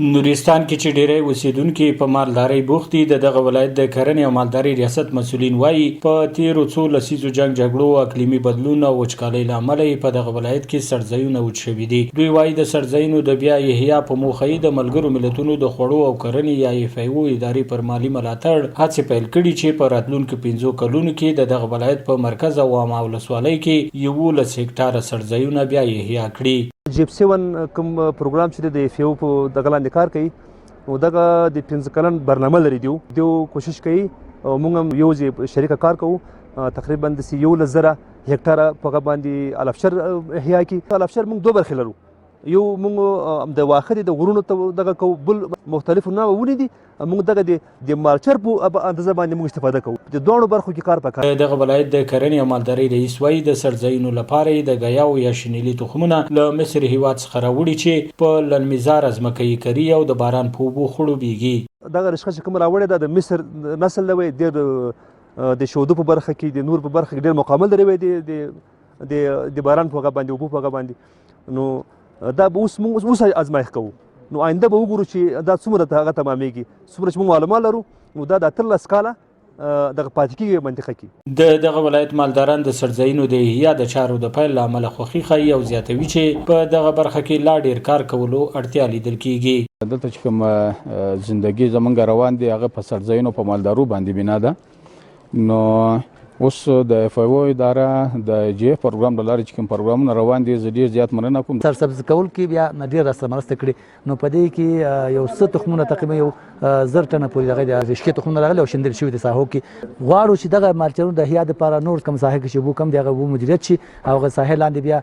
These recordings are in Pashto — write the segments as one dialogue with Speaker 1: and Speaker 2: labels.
Speaker 1: نورستان کې چې ډېری اوسیدونکي په مالدارۍ بوخت دي دغه ولایت د کرنې او مالدارۍ ریاست مسؤلین وایي په تیرو څو لسیزو جګړو او اقلیمي بدلون او وچکالۍ له امله په دغه ولایت کې سړځایونه وچ شوي دي. دوی وایي د سړځایونو د بیا احیا په موخه یې د ملګرو ملتونو د خوړو او کرنې یا FAO ادارې پر مالي ملاتړ هڅې پیل کړي چې په راتلونکو 5 کلونو کې دغه ولایت په مرکز او عامه ولسوالۍ کې 11 هکټاره سړځایونه بیا احیا کړي.
Speaker 2: جیپ 7 کوم پروګرام چې د FAO په دغه لاندې کار کوي نو دغه د 15 کلن برنامه لري دیو کوشش کوي او موږ هم یو ځای شریک کار کوو تقریبا د 11,000 هکټاره په باندې الافشر احیا کی الافشر موږ دوه برخې لرو. یو موږ د واخد د غرونو دغه کو بل مختلفو نه ونی دي موږ دغه د مالچر په اندازه باندې موږ استفاده کوو. د دوه برخو کې کار پکار.
Speaker 1: دغه ولایت د کرنې او مالدارۍ رئیس وایي د سړځایونو لپاره د غیاو یا شنیلي تخمونه له مصر هیواد څخه راوړي چې په للمیزار ځمکه یې کري او د باران په اوبو خړوبېږي.
Speaker 2: دغه رشقه چې کوم راوړی ده د مصر نسل دی د شودو په برخه کې د نور په برخه کې ډېر مقاومت لري د باران په هغه باندې اوبو په هغه باندې نو دا به اوس ازمایښت کوو. نو آینده به وګورو چې دا څومره هغه تمامېږي څومره چې موږ معلومات لرو نو دا د 13 کاله دغه پاتې کېږي منطقه کې.
Speaker 1: دغه ولایت مالداران د سړځایونو د احیا د چارو د پیل له امله خوښي ښیي او زیاتوي چې په دغه برخه کې لا ډېر کار کولو اړتیا لیدل کېږي.
Speaker 3: دلته چې کوم زندگی زمونږ روان دی هغه په سړځایونو په مالدارو باندې بنا ده. نو اوس د FAO اداره د GF پروګرام د لارې چې کوم پروګرامونه روان دي زه ډېر زیات مننه کوم.
Speaker 4: سرسبز کول کې بیا ډېر راسره مرسته کړې نو په دې کې یو څه تخمونه تقریبا یو 1000 ټنه پورې دغه د رشقې تخمونه راغلي او شیندل شوي د ساحو کې. غواړو چې دغه مالچرونو د احیا دپاره نور کوم ساحه کې چې اوبو کم دي هغه اوبو مدیریت شي او هغه ساحې لاندې بیا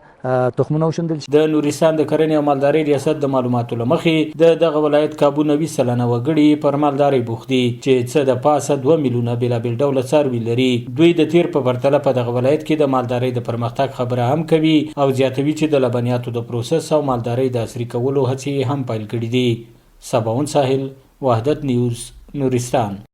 Speaker 4: تخمونه وشیندل شي.
Speaker 1: د نورستان د کرنې او مالدارۍ ریاست د معلوماتو له مخې دغه ولایت کابو 90 سلنه وګړي پر مالدارۍ بوخت دي چې څه د پاسه 2 میلیونه بېلابېل ډوله څاروي لري. دوی د تیر په پرتله په دغه ولایت کې د مالدارۍ د پرمختګ خبره هم کوي او زیاتوي چې د لبنیاتو د پروسس او مالدارۍ د عصري کولو هڅې هم پیل کړي دي. سباون ساحل، وحدت نیوز، نورستان.